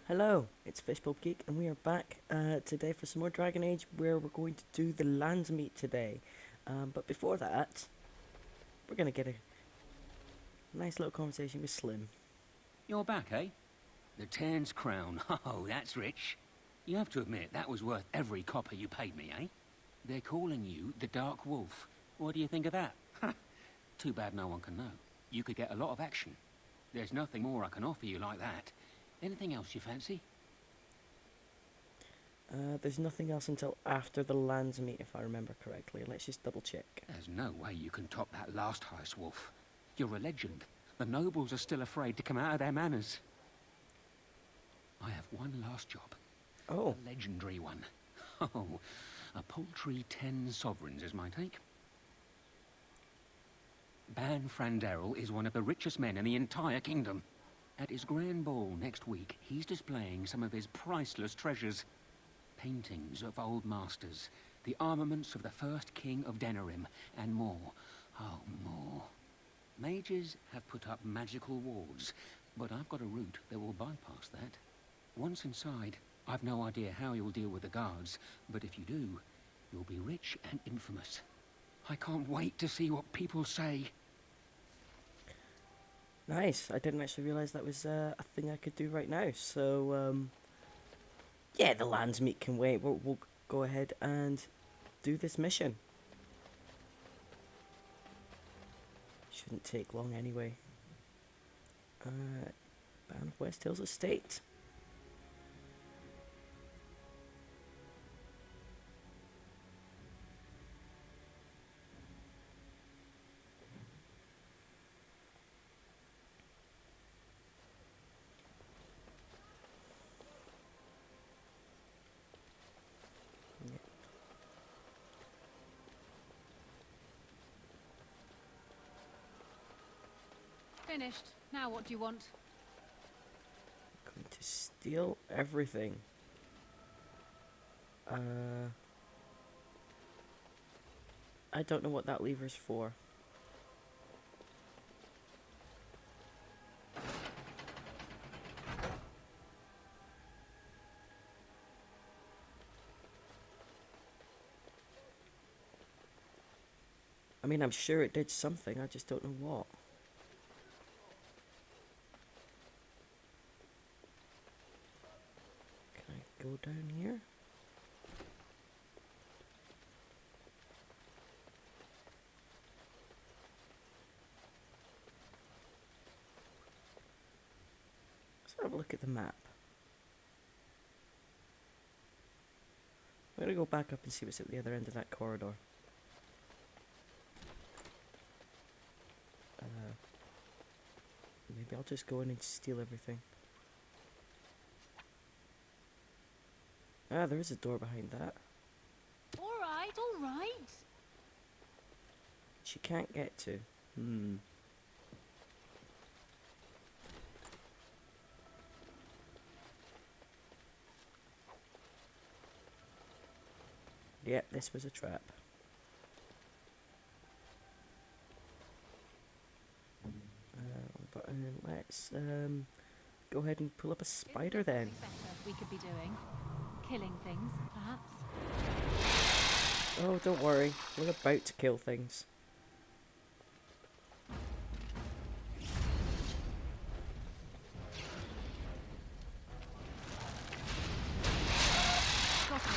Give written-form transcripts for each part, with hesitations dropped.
Hello, it's fishbulbgeek, and we are back today for some more Dragon Age, where we're going to do the Landsmeet today. But before that, we're going to get a nice little conversation with Slim. You're back, eh? The Tern's crown. Oh, that's rich. You have to admit, that was worth every copper you paid me, eh? They're calling you the Dark Wolf. What do you think of that? Too bad no one can know. You could get a lot of action. There's nothing more I can offer you like that. Anything else you fancy? There's nothing else until after the Landsmeet, if I remember correctly. Let's just double check. There's no way you can top that last heist, Wolf. You're a legend. The nobles are still afraid to come out of their manors. I have one last job. Oh. A legendary one. Oh, a paltry 10 sovereigns is my take. Ban Franderil is one of the richest men in the entire kingdom. At his grand ball next week, he's displaying some of his priceless treasures. Paintings of old masters, the armaments of the first king of Denerim, and more. Oh, more. Mages have put up magical wards, but I've got a route that will bypass that. Once inside, I've no idea how you'll deal with the guards, but if you do, you'll be rich and infamous. I can't wait to see what people say. Nice. I didn't actually realise that was a thing I could do right now. So, yeah, the Landsmeet can wait. We'll go ahead and do this mission. Shouldn't take long anyway. Ban of West Hills Estate. Finished. Now what do you want? Going to steal everything. I don't know what that lever's for. I mean, I'm sure it did something, I just don't know what. Can I go down here? Let's have a look at the map. I'm gonna go back up and see what's at the other end of that corridor. Maybe I'll just go in and steal everything. Ah, there is a door behind that. All right. She can't get to. Yep, this was a trap. But let's go ahead and pull up a spider then. Better we could be doing. Killing things, perhaps. Oh, don't worry. We're about to kill things. Got it.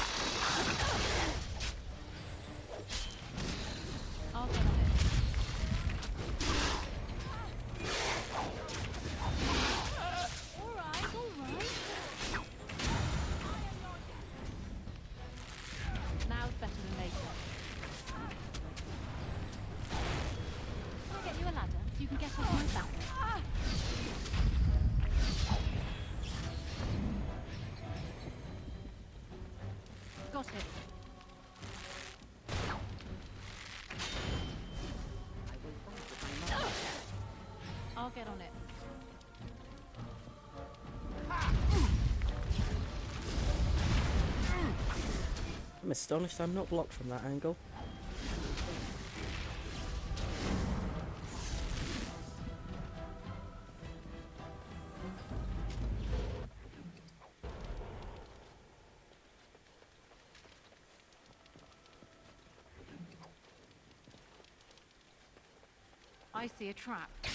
I'll get on it. All right. Now's better than later. I'll get you a ladder so you can get off my back. Got it. I'll get on it. I'm astonished I'm not blocked from that angle. I see a trap. I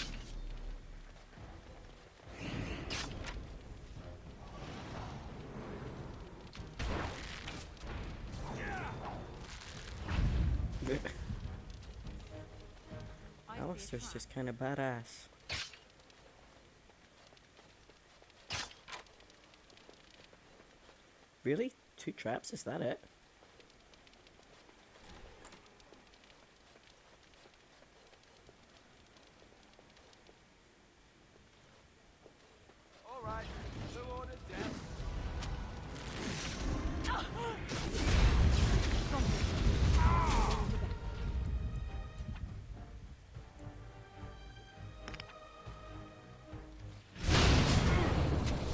see a Alistair's trap. just kind of badass. Really? 2 traps? Is that it? All right, who ordered death?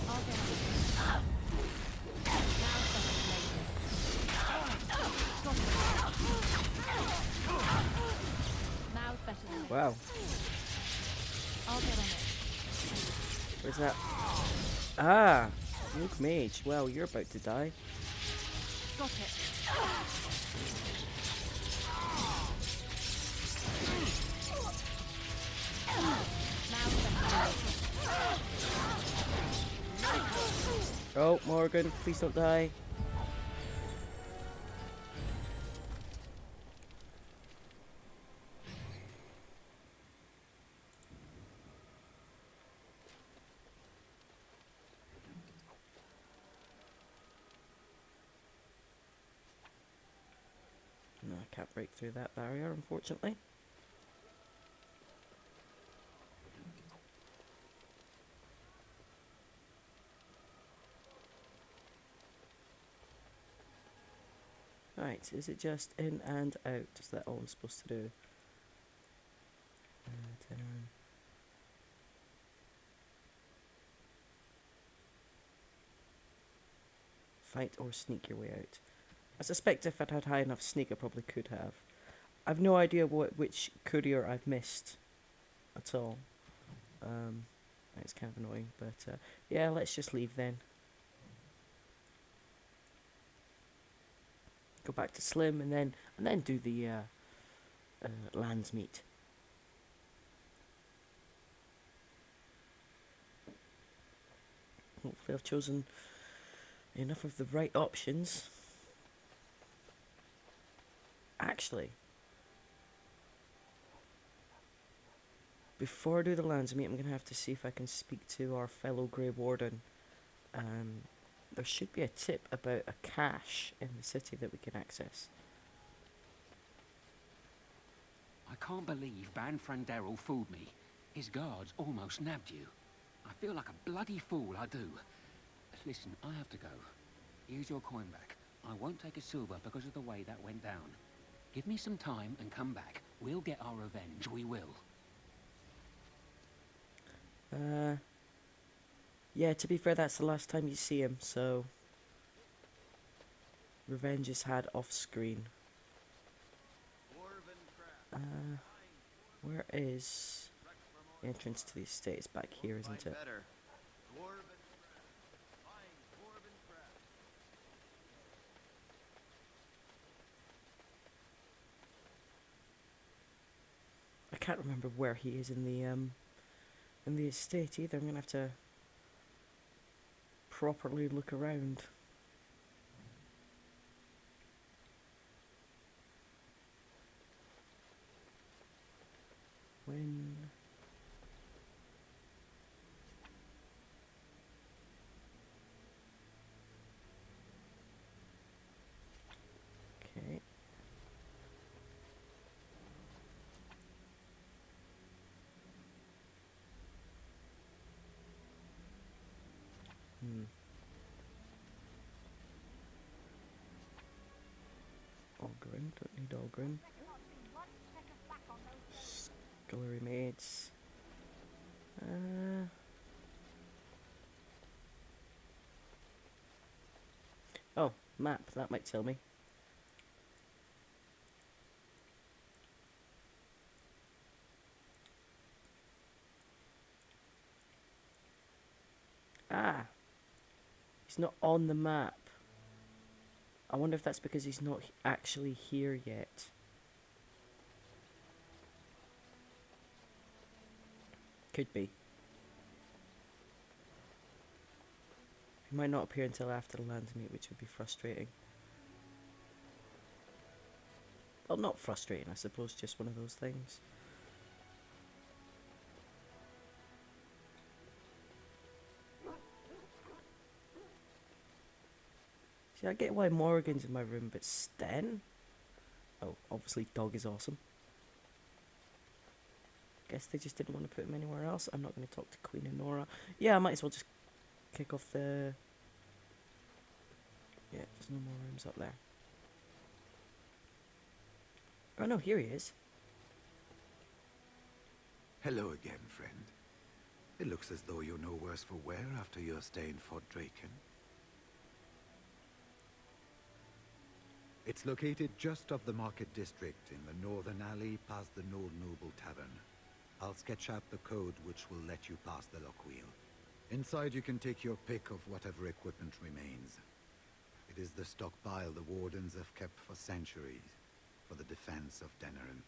I'll get on it. Now something later. Got it. Now's better than later. Wow. I'll get on it. Where's that? Ah! Luke Mage. Well, you're about to die. Got it. Now's better than later. Oh, Morgan, please don't die. No, I can't break through that barrier, unfortunately. Right, is it just in and out? Is that all I'm supposed to do? Turn. Fight or sneak your way out. I suspect if I'd had high enough sneak, I probably could have. I've no idea which courier I've missed at all. It's kind of annoying, but yeah, let's just leave then. Go back to Slim and then do the Landsmeet. Hopefully I've chosen enough of the right options. Actually, before I do the Landsmeet, I'm going to have to see if I can speak to our fellow Grey Warden. There should be a tip about a cache in the city that we can access. I can't believe Ban Franderel fooled me. His guards almost nabbed you. I feel like a bloody fool, I do. Listen, I have to go. Here's your coin back. I won't take a silver because of the way that went down. Give me some time and come back. We'll get our revenge, we will. Yeah, to be fair, that's the last time you see him, so revenge is had off screen. Where is the entrance to the estate? It's back here, isn't it? I can't remember where he is in the estate either. I'm gonna have to properly look around. When okay. Ogren, don't need Ogren. Scullery maids. Oh, map, that might tell me. Ah! He's not on the map. I wonder if that's because he's not actually here yet. Could be. He might not appear until after the Landsmeet, which would be frustrating. Well, not frustrating, I suppose, just one of those things. See, I get why Morgan's in my room, but Sten? Oh, obviously dog is awesome. Guess they just didn't want to put him anywhere else. I'm not going to talk to Queen and Nora. Yeah, I might as well just kick off the... Yeah, there's no more rooms up there. Oh no, here he is. Hello again, friend. It looks as though you're no worse for wear after your stay in Fort Draken. It's located just off the Market District in the northern alley past the Old Noble Tavern. I'll sketch out the code which will let you pass the lock wheel. Inside you can take your pick of whatever equipment remains. It is the stockpile the Wardens have kept for centuries, for the defense of Denerim.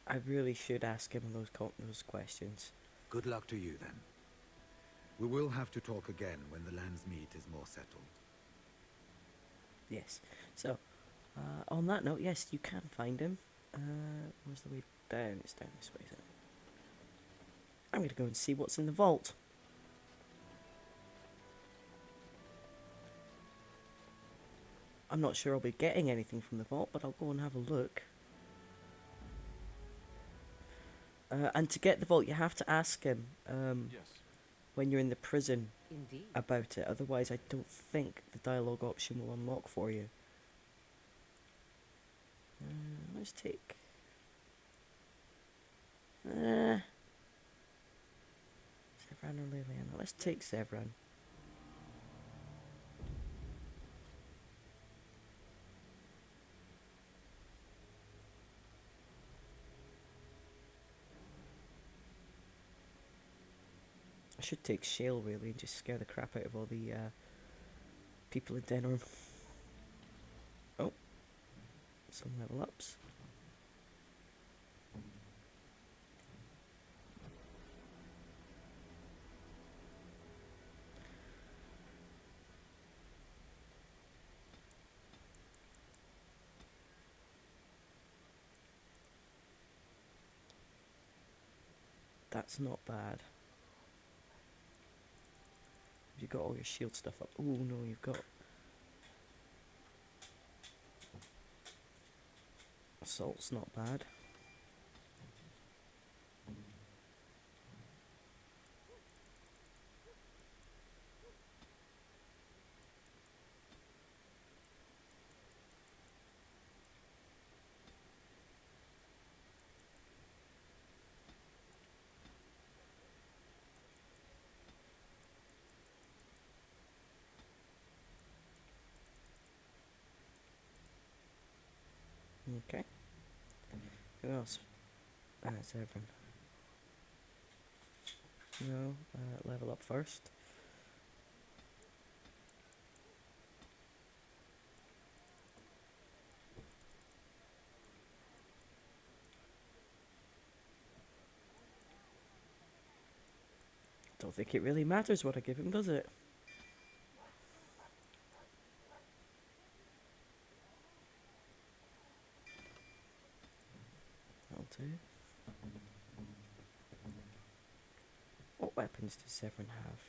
I really should ask him those questions. Good luck to you, then. We will have to talk again when the Landsmeet is more settled. Yes. So, on that note, yes, you can find him. Where's the way down? It's down this way, isn't it? I'm going to go and see what's in the vault. I'm not sure I'll be getting anything from the vault, but I'll go and have a look. And to get the vault, you have to ask him Yes. when you're in the prison Indeed. about it. Otherwise, I don't think the dialogue option will unlock for you. Let's take... Zevran or Liliana? Let's take Zevran. I should take Shale, really, and just scare the crap out of all the people in Denerim. Oh, some level ups. That's not bad. You got all your shield stuff up. Oh no, you've got assault's not bad. Okay. Who else? That's everyone. No, level up first. Don't think it really matters what I give him, does it? That'll do. What weapons does Severin have?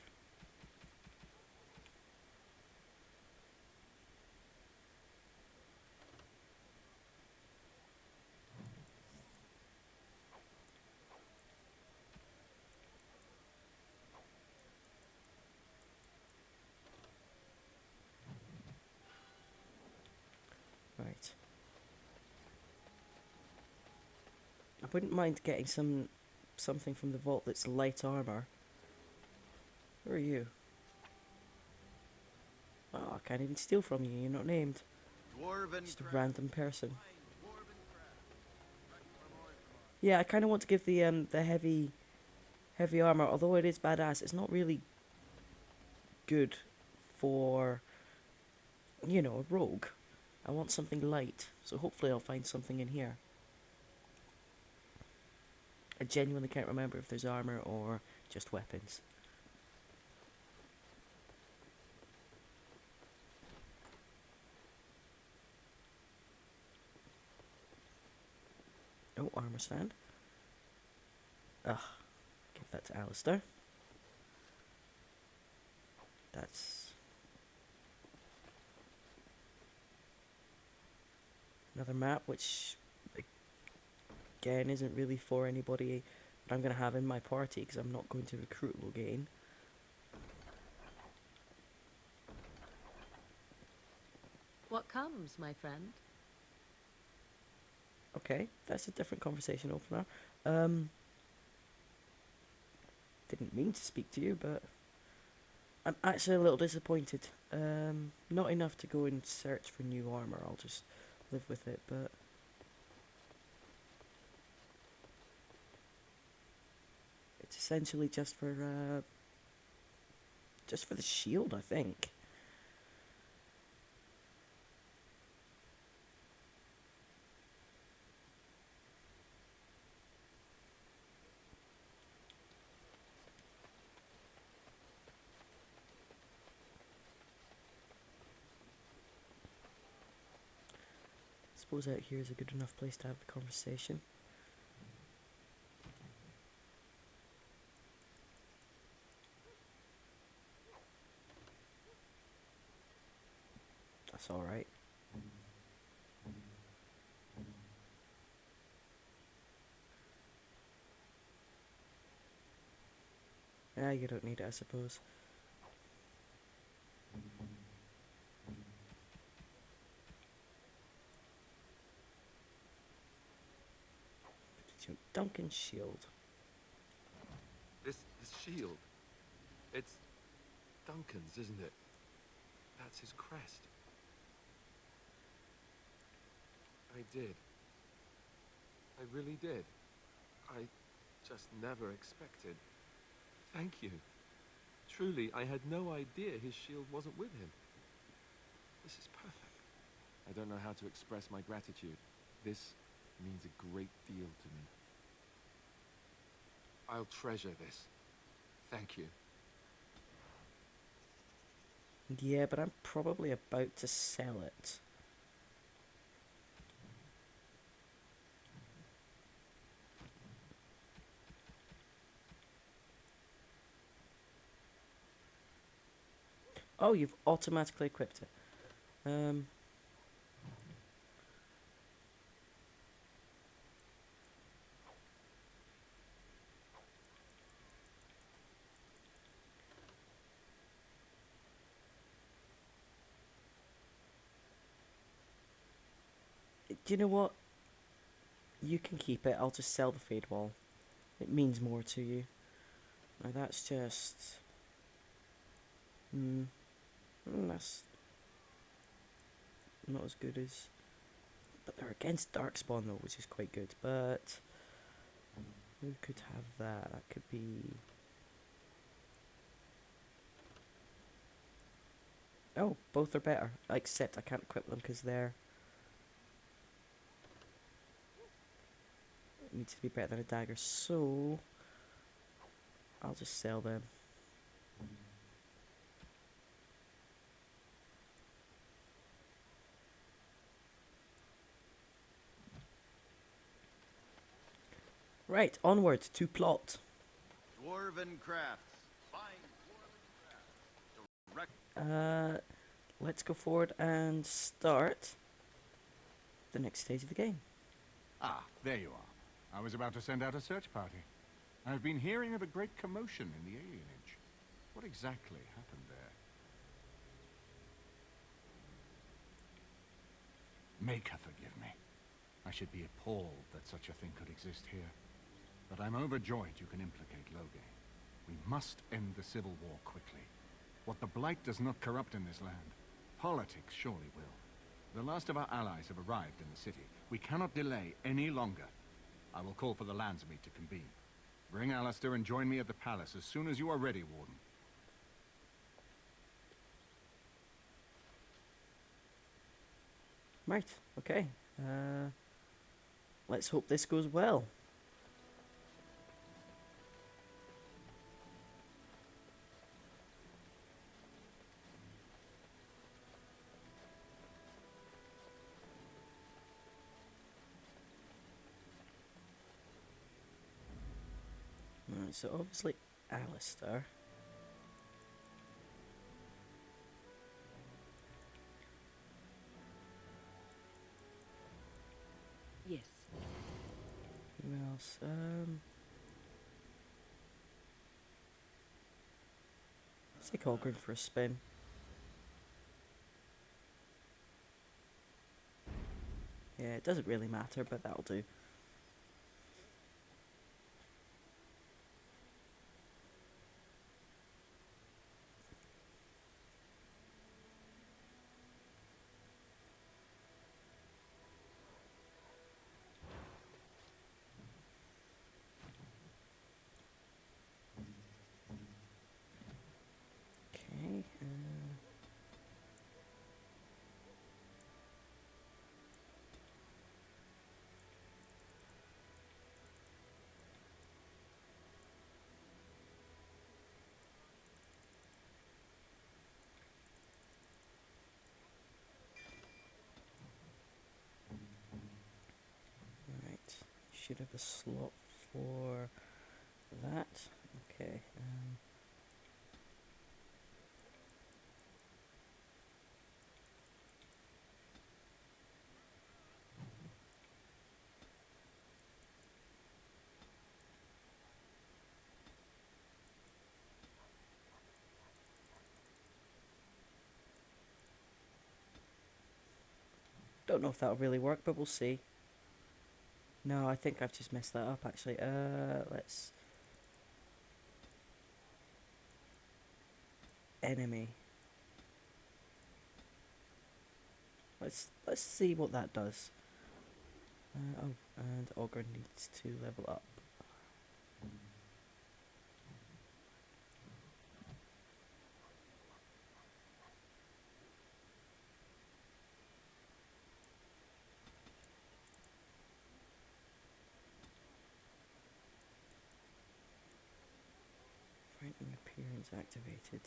Right. I wouldn't mind getting something from the vault that's light armor. Who are you? Oh, I can't even steal from you. You're not named. Dwarven Just a craft. random person. Fine dwarven craft. Ready for more info. Yeah, I kind of want to give the heavy armor, although it is badass. It's not really good for, you know, a rogue. I want something light, so hopefully I'll find something in here. I genuinely can't remember if there's armor or just weapons. Oh, armor stand. Ugh. Give that to Alistair. That's another map, which again isn't really for anybody that I'm going to have in my party, because I'm not going to recruit Loghain. What comes, my friend? Okay, that's a different conversation opener. Didn't mean to speak to you, but I'm actually a little disappointed. Not enough to go and search for new armor. I'll just live with it, but it's essentially just for the shield, I think. Suppose out here is a good enough place to have the conversation. That's alright. Yeah, you don't need it, I suppose. But it's your Duncan shield. This shield. It's Duncan's, isn't it? That's his crest. I did. I really did. I just never expected. Thank you. Truly, I had no idea his shield wasn't with him. This is perfect. I don't know how to express my gratitude. This means a great deal to me. I'll treasure this. Thank you. Yeah, but I'm probably about to sell it. Oh, you've automatically equipped it. Do you know what? You can keep it. I'll just sell the fade wall. It means more to you. Now that's just... that's not as good as... But they're against Darkspawn though, which is quite good. But... who could have that? That could be... Oh, both are better. Except I can't equip them because they're... It needs to be better than a dagger, so... I'll just sell them. Right, onwards to plot. Dwarven crafts. Fine dwarven crafts. Let's go forward and start the next stage of the game. Ah, there you are. I was about to send out a search party. I've been hearing of a great commotion in the alienage. What exactly happened there? Make her forgive me. I should be appalled that such a thing could exist here. But I'm overjoyed you can implicate Loghain. We must end the civil war quickly. What the Blight does not corrupt in this land, politics surely will. The last of our allies have arrived in the city. We cannot delay any longer. I will call for the Landsmeet to convene. Bring Alistair and join me at the palace as soon as you are ready, Warden. Right, okay. Let's hope this goes well. Right, so obviously Alistair. Yes. Who else? Let's take Ogren for a spin. Yeah, it doesn't really matter, but that'll do. Okay. Right. Should have a slot for that. Okay. Don't know if that'll really work, but we'll see. No, I think I've just messed that up actually. Let's enemy. Let's see what that does. Oh, and Ogre needs to level up. Frightening appearance activated.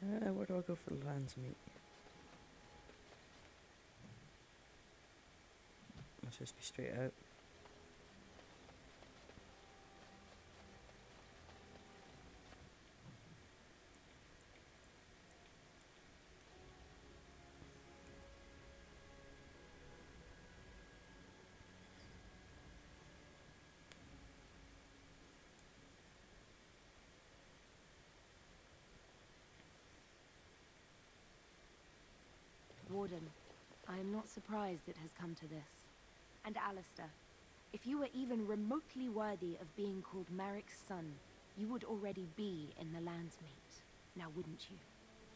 So where do I go for Landsmeet? Must just be straight out. Warden, I am not surprised it has come to this. And Alistair, if you were even remotely worthy of being called Marik's son, you would already be in the Landsmeet, now wouldn't you?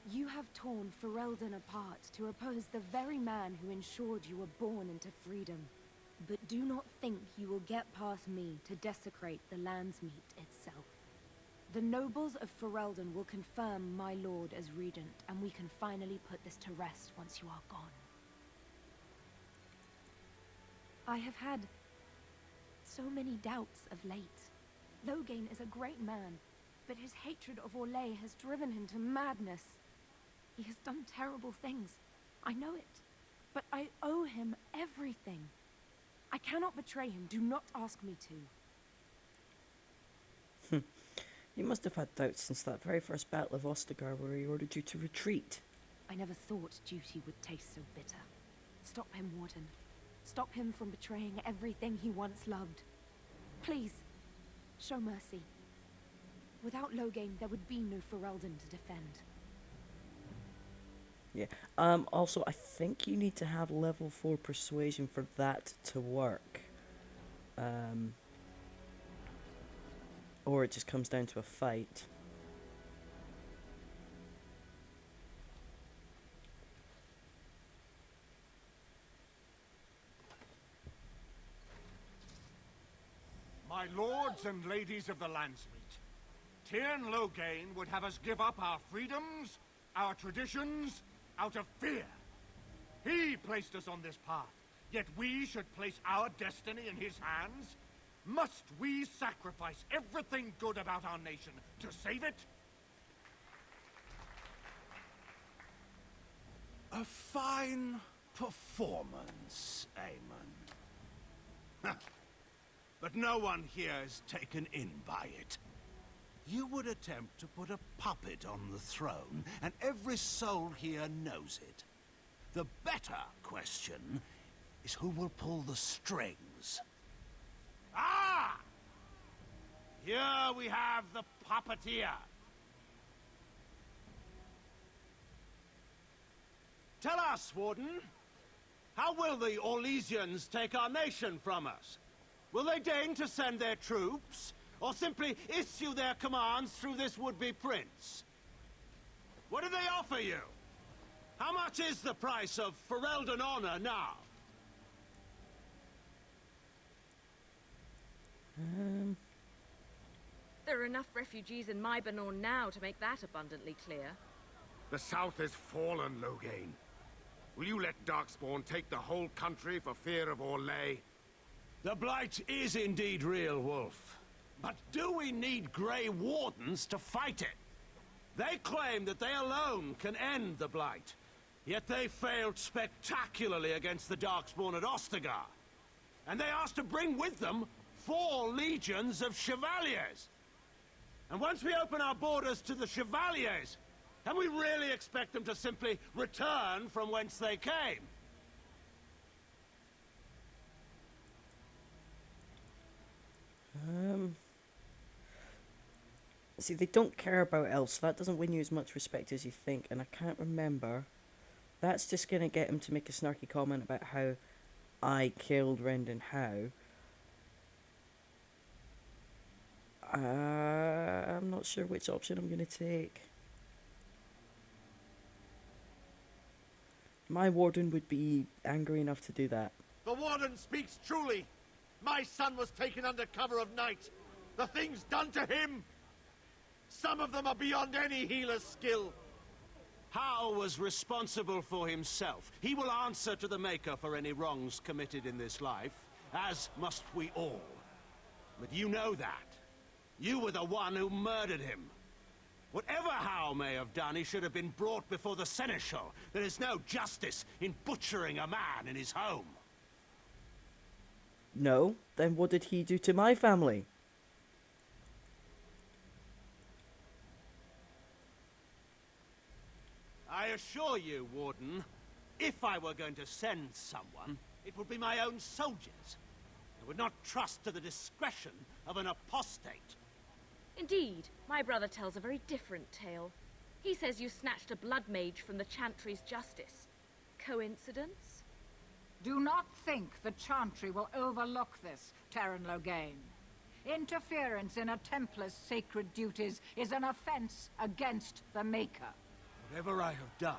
You have torn Ferelden apart to oppose the very man who ensured you were born into freedom. But do not think you will get past me to desecrate the Landsmeet itself. The nobles of Ferelden will confirm my lord as regent, and we can finally put this to rest once you are gone. I have had so many doubts of late. Loghain is a great man, but his hatred of Orlais has driven him to madness. He has done terrible things. I know it. But I owe him everything. I cannot betray him. Do not ask me to. You must have had doubts since that very first battle of Ostagar where he ordered you to retreat. I never thought duty would taste so bitter. Stop him, Warden. Stop him from betraying everything he once loved. Please, show mercy. Without Loghain, there would be no Ferelden to defend. Yeah. Also, I think you need to have level 4 persuasion for that to work. Or it just comes down to a fight. My lords and ladies of the Landsmeet, Tyrn Loghain would have us give up our freedoms, our traditions, out of fear. He placed us on this path, yet we should place our destiny in his hands? Must we sacrifice everything good about our nation to save it? A fine performance, Aemon. But no one here is taken in by it. You would attempt to put a puppet on the throne, and every soul here knows it. The better question is who will pull the strings. Ah! Here we have the puppeteer. Tell us, Warden, how will the Orlesians take our nation from us? Will they deign to send their troops, or simply issue their commands through this would-be prince? What do they offer you? How much is the price of Ferelden honor now? There are enough refugees in Mybanor now to make that abundantly clear. The south is fallen, Loghain. Will you let Darkspawn take the whole country for fear of Orlais? The Blight is indeed real, Wolf. But do we need Grey Wardens to fight it? They claim that they alone can end the Blight, yet they failed spectacularly against the Darkspawn at Ostagar. And they asked to bring with them 4 legions of Chevaliers. And once we open our borders to the Chevaliers, can we really expect them to simply return from whence they came? See, they don't care about elves, so that doesn't win you as much respect as you think, and I can't remember. That's just gonna get him to make a snarky comment about how I killed Rendon Howe. I'm not sure which option I'm gonna take. My warden would be angry enough to do that. The warden speaks truly. My son was taken under cover of night. The things done to him, some of them are beyond any healer's skill. Howe was responsible for himself. He will answer to the Maker for any wrongs committed in this life, as must we all. But you know that. You were the one who murdered him. Whatever Howe may have done, he should have been brought before the Seneschal. There is no justice in butchering a man in his home. No? Then what did he do to my family? I assure you, Warden, if I were going to send someone, it would be my own soldiers. I would not trust to the discretion of an apostate. Indeed, my brother tells a very different tale. He says you snatched a blood mage from the Chantry's justice. Coincidence? Do not think the Chantry will overlook this, Terran Loghain. Interference in a Templar's sacred duties is an offense against the Maker. Whatever I have done,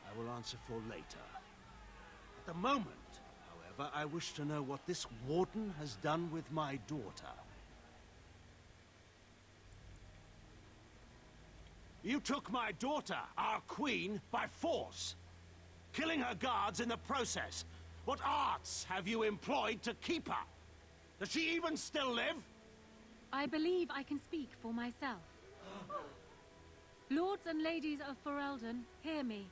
I will answer for later. At the moment, however, I wish to know what this warden has done with my daughter. You took my daughter, our queen, by force, killing her guards in the process. What arts have you employed to keep her? Does she even still live? I believe I can speak for myself. Lords and ladies of Ferelden, hear me.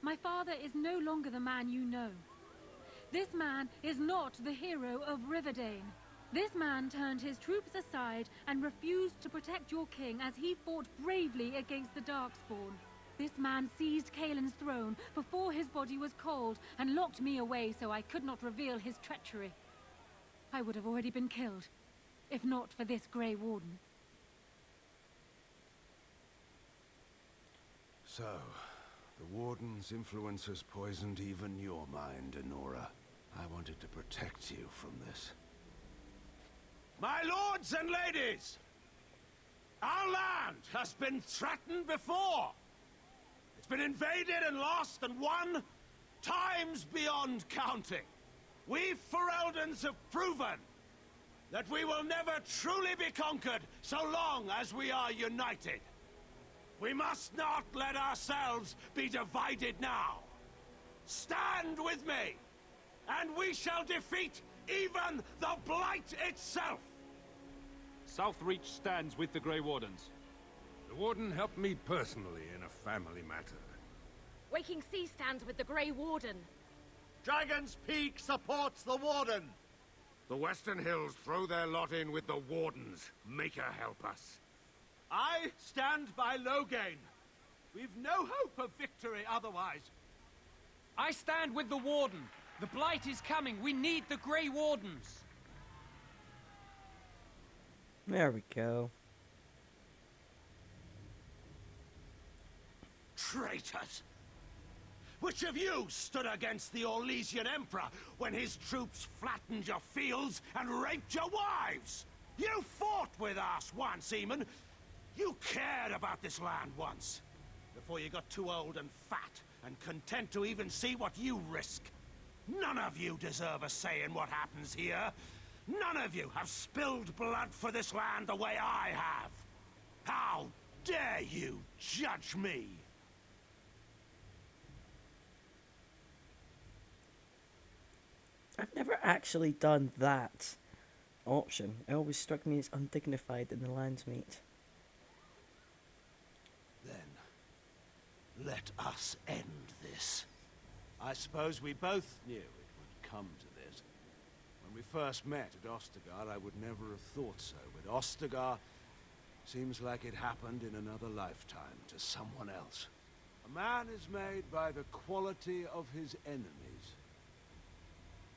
My father is no longer the man you know. This man is not the hero of Riverdane. This man turned his troops aside and refused to protect your king as he fought bravely against the Darkspawn. This man seized Kaelin's throne before his body was cold and locked me away so I could not reveal his treachery. I would have already been killed, if not for this Grey Warden. So, the Warden's influence has poisoned even your mind, Enora. I wanted to protect you from this. My lords and ladies! Our land has been threatened before! It's been invaded and lost and won times beyond counting. We Fereldans have proven that we will never truly be conquered so long as we are united. We must not let ourselves be divided now. Stand with me, and we shall defeat even the Blight itself! Southreach stands with the Grey Wardens. The Warden helped me personally in a family matter. Waking Sea stands with the Grey Warden. Dragon's Peak supports the Warden. The Western Hills throw their lot in with the Wardens. Make her help us. I stand by Loghain. We've no hope of victory otherwise. I stand with the Warden. The Blight is coming. We need the Grey Wardens. There we go. Traitors! Which of you stood against the Orlesian Emperor when his troops flattened your fields and raped your wives? You fought with us once, Eamon. You cared about this land once. Before you got too old and fat and content to even see what you risk. None of you deserve a say in what happens here. None of you have spilled blood for this land the way I have. How dare you judge me? I've never actually done that option. It always struck me as undignified in the Landsmeet. Then, let us end this. I suppose we both knew it would come to this. When we first met at Ostagar, I would never have thought so, but Ostagar seems like it happened in another lifetime to someone else. A man is made by the quality of his enemies.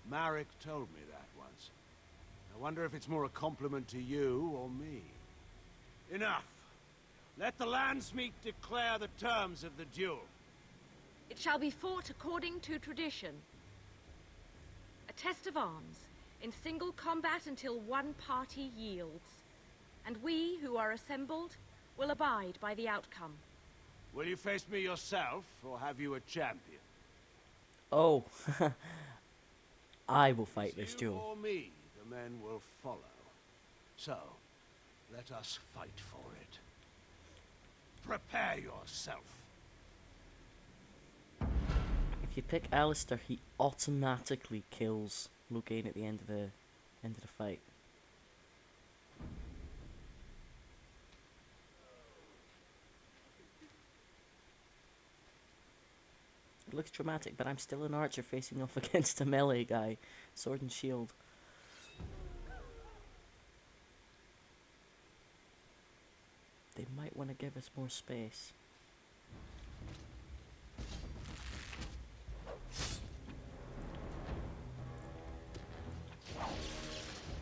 Marek told me that once. I wonder if it's more a compliment to you or me. Enough. Let the Landsmeet declare the terms of the duel. It shall be fought according to tradition. A test of arms, in single combat until one party yields. And we, who are assembled, will abide by the outcome. Will you face me yourself, or have you a champion? Oh, I will fight this You duel. or me, the men will follow. So, let us fight for it. Prepare yourself. If you pick Alistair, he automatically kills Loghain at the end of the fight. It looks dramatic, but I'm still an archer facing off against a melee guy. Sword and shield. They might want to give us more space.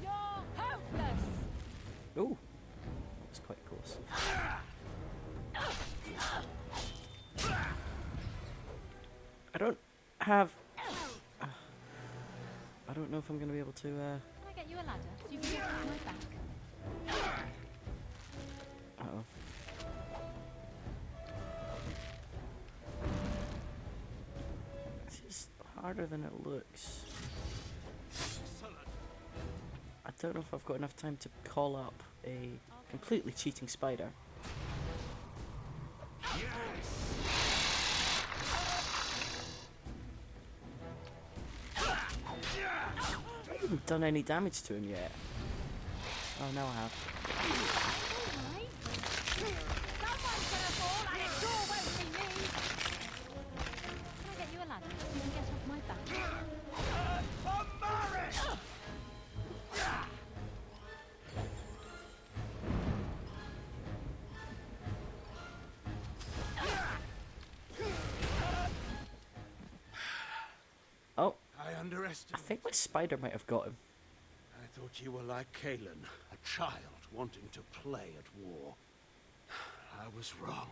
You're hopeless! Ooh, that was quite close. I don't have... I don't know if I'm going to be able to... Can I get you a ladder? You can get on my back. Uh-oh. This is harder than it looks. I don't know if I've got enough time to call up a completely cheating spider. I haven't done any damage to him yet. Oh, now I have. Someone's gonna fall and it sure won't be me! Can I get you a ladder? You can get off my back. Oh, I I underestimated. think my spider might have got him. I thought you were like Kalen, a child wanting to play at war. I was wrong.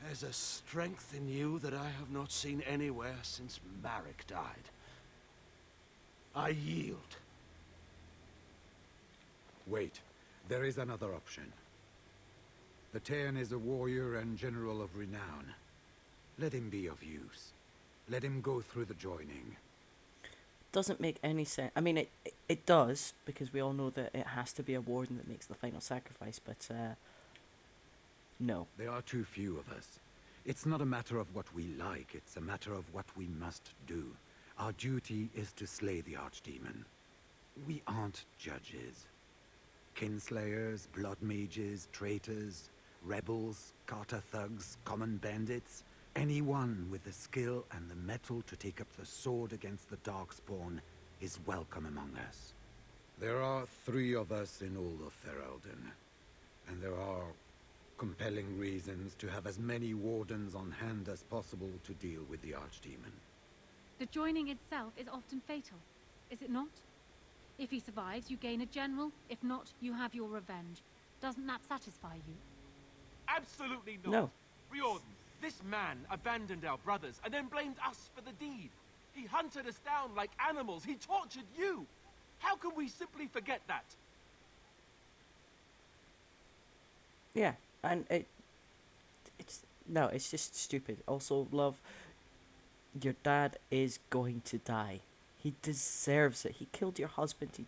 There's a strength in you that I have not seen anywhere since Marek died. I yield. Wait, there is another option. The Taean is a warrior and general of renown. Let him be of use. Let him go through the joining. Doesn't make any sense. I mean, It does, because we all know that it has to be a warden that makes the final sacrifice, but, no. There are too few of us. It's not a matter of what we like, it's a matter of what we must do. Our duty is to slay the archdemon. We aren't judges. Kinslayers, blood mages, traitors, rebels, Carter thugs, common bandits. Anyone with the skill and the mettle to take up the sword against the Darkspawn is welcome among us. There are 3 of us in all of Ferelden, and there are compelling reasons to have as many wardens on hand as possible to deal with the archdemon. The joining itself is often fatal, is it not? If he survives, you gain a general. If not, you have your revenge. Doesn't that satisfy you? Absolutely not. No. Riordan, this man abandoned our brothers and then blamed us for the deed. He hunted us down like animals. He tortured you. How can we simply forget that? Yeah, and it's just stupid. Also, love, your dad is going to die. He deserves it. He killed your husband. He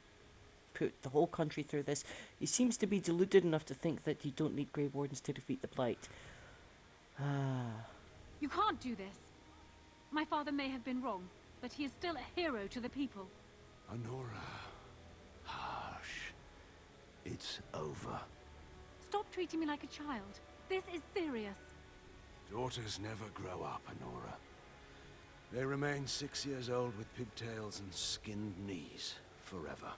put the whole country through this. He seems to be deluded enough to think that you don't need Grey Wardens to defeat the Blight. You can't do this. My father may have been wrong, but he is still a hero to the people. Honora. Hush. It's over. Stop treating me like a child. This is serious. Daughters never grow up, Honora. They remain 6 years old with pigtails and skinned knees forever.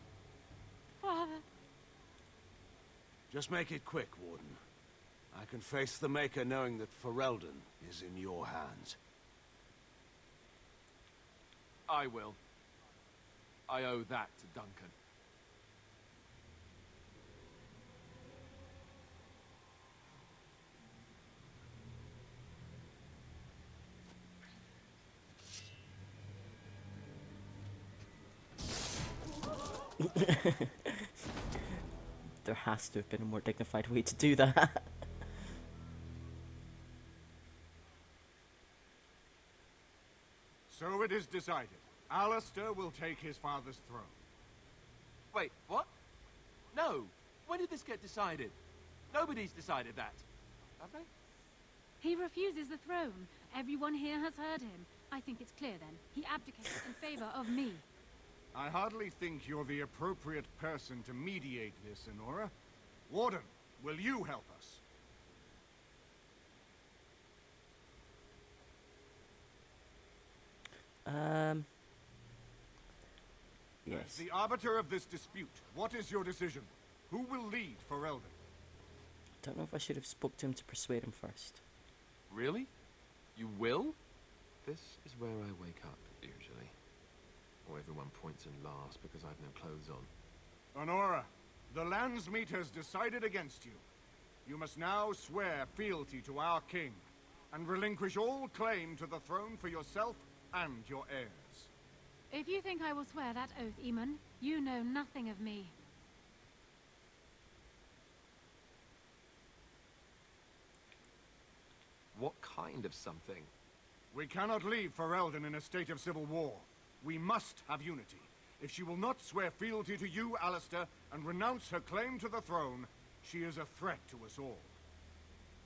Father. Just make it quick, Warden. I can face the Maker knowing that Ferelden is in your hands. I will. I owe that to Duncan. There has to have been a more dignified way to do that. So it is decided. Alistair will take his father's throne. Wait, what? No. When did this get decided? Nobody's decided that. Have they? He refuses the throne. Everyone here has heard him. I think it's clear then. He abdicates in favor of me. I hardly think you're the appropriate person to mediate this, Honora. Warden, will you help us? Yes. As the arbiter of this dispute, what is your decision? Who will lead Ferelden? Don't know if I should have spoke to him to persuade him first. Really? You will? This is where I wake up, usually. Or everyone points and laughs because I've no clothes on. Honora, the Landsmeet has decided against you. You must now swear fealty to our king, and relinquish all claim to the throne for yourself and your heirs. If you think I will swear that oath, Eamon, you know nothing of me. What kind of something? We cannot leave Ferelden in a state of civil war. We must have unity. If she will not swear fealty to you, Alistair, and renounce her claim to the throne, she is a threat to us all.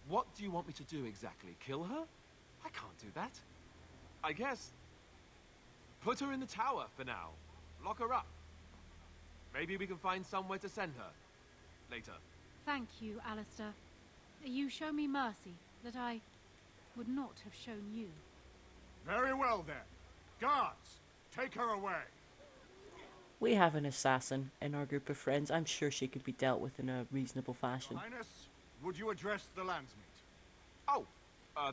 What do you want me to do exactly? Kill her? I can't do that. I guess... put her in the tower for now. Lock her up. Maybe we can find somewhere to send her. Later. Thank you, Alistair. You show me mercy that I would not have shown you. Very well, then. Guards, take her away. We have an assassin in our group of friends. I'm sure she could be dealt with in a reasonable fashion. Highness, would you address the Landsmeet? Oh,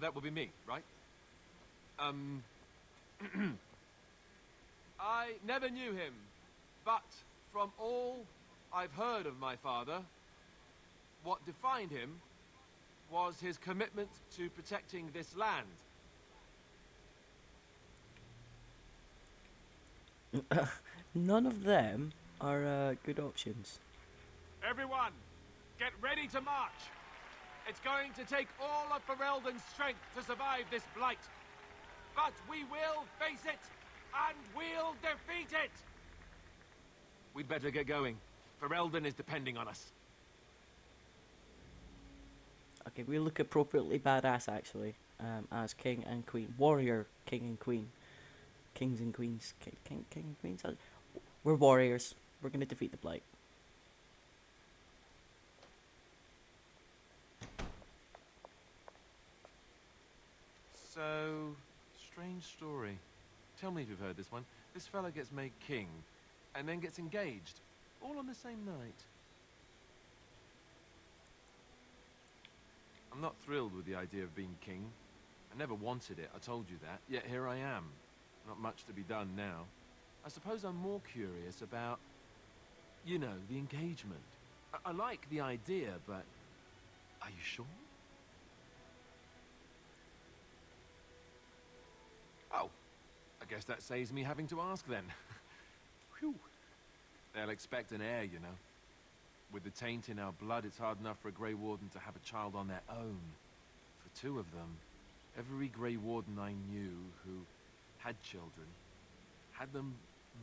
that would be me, right? I never knew him, but from all I've heard of my father, what defined him was his commitment to protecting this land. None of them are good options. Everyone, get ready to march. It's going to take all of Ferelden's strength to survive this blight. But we will face it, and we'll defeat it. We'd better get going. Ferelden is depending on us. Okay, we look appropriately badass actually, as king and queen, warrior king and queen, kings and queens, king and queens. We're warriors. We're gonna defeat the blight. So, strange story. Tell me if you've heard this one. This fella gets made king, and then gets engaged, all on the same night. I'm not thrilled with the idea of being king. I never wanted it, I told you that. Yet here I am. Not much to be done now. I suppose I'm more curious about, you know, the engagement. I like the idea, but are you sure? Oh, I guess that saves me having to ask then. Phew. They'll expect an heir, you know. With the taint in our blood, it's hard enough for a Grey Warden to have a child on their own. For two of them, every Grey Warden I knew who had children, had them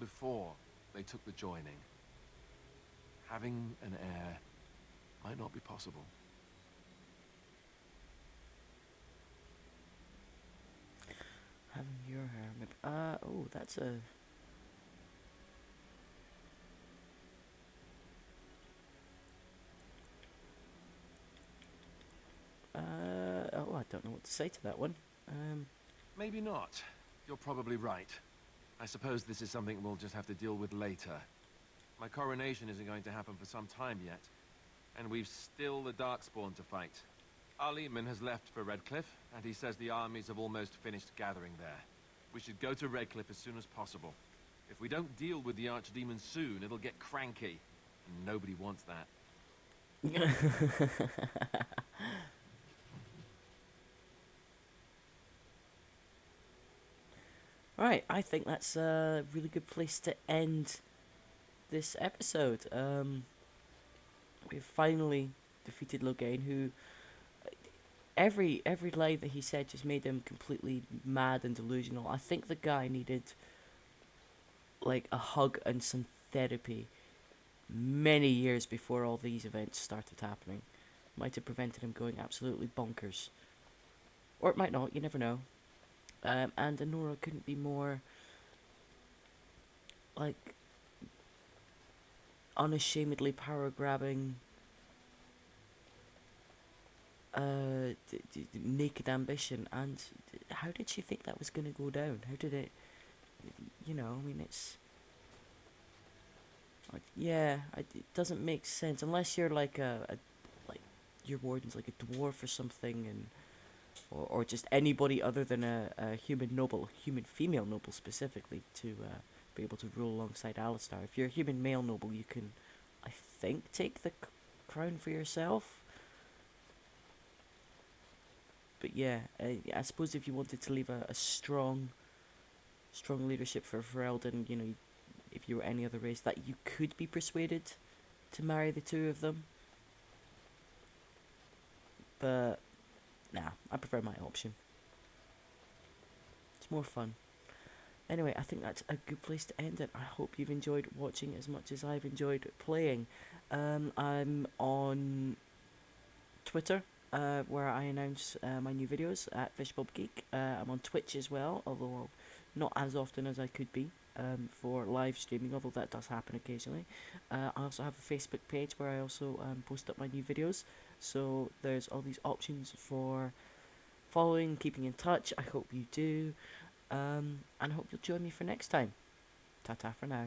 before they took the joining. Having an heir might not be possible. Having your hair, maybe. Oh, that's a... oh, I don't know what to say to that one. Maybe not. You're probably right. I suppose this is something we'll just have to deal with later. My coronation isn't going to happen for some time yet, and we've still the Darkspawn to fight. Our leadman has left for Redcliffe, and he says the armies have almost finished gathering there. We should go to Redcliffe as soon as possible. If we don't deal with the Archdemon soon, it'll get cranky, and nobody wants that. Right, I think that's a really good place to end this episode. We've finally defeated Loghain, who every line that he said just made him completely mad and delusional. I think the guy needed like a hug and some therapy many years before all these events started happening. Might have prevented him going absolutely bonkers. Or it might not, you never know. And Anora couldn't be more like unashamedly power grabbing, naked ambition. And how did she think that was going to go down? How did it, you know, I mean, it's like, yeah, it doesn't make sense unless you're like like your warden's like a dwarf or something, and or just anybody other than a human noble, human female noble specifically, to be able to rule alongside Alistair. If you're a human male noble, you can, I think, take the crown for yourself. But yeah, I suppose if you wanted to leave a strong leadership for Ferelden, you know, if you were any other race, that you could be persuaded to marry the two of them. But nah, I prefer my option. It's more fun. Anyway, I think that's a good place to end it. I hope you've enjoyed watching as much as I've enjoyed playing. I'm on Twitter, where I announce my new videos at fishbulbgeek. I'm on Twitch as well, although not as often as I could be for live streaming, although that does happen occasionally. I also have a Facebook page where I also post up my new videos. So there's all these options for following, keeping in touch. I hope you do. And I hope you'll join me for next time. Ta-ta for now.